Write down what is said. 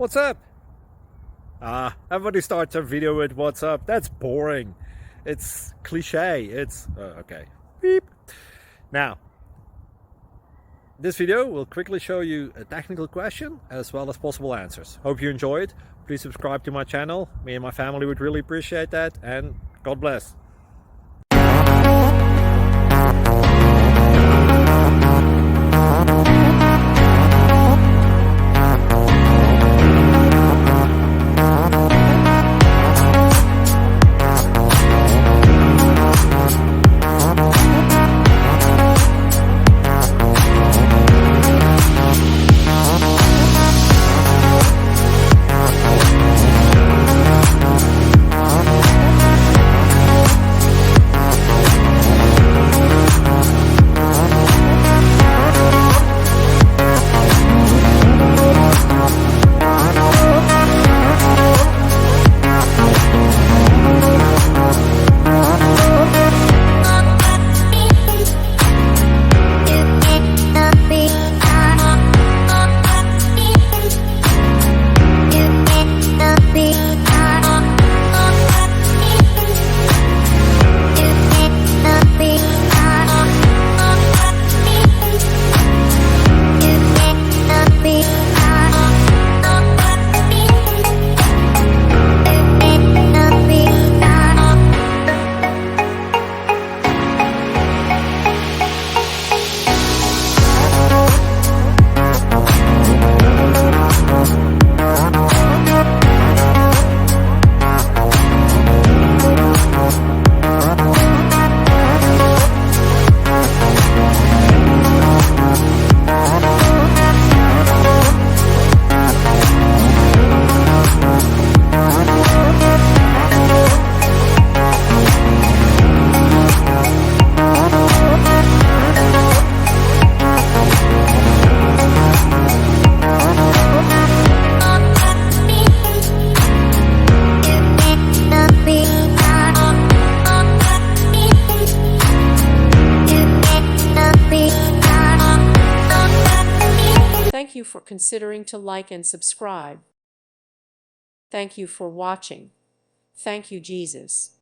What's up? Everybody starts a video with what's up. That's boring. It's cliche. It's okay. Beep. Now, this video will quickly show you a technical question as well as possible answers. Hope you enjoy it. Please subscribe to my channel. Me and my family would really appreciate that, and God bless. Thank you for considering to like and subscribe. Thank you for watching. Thank you, Jesus.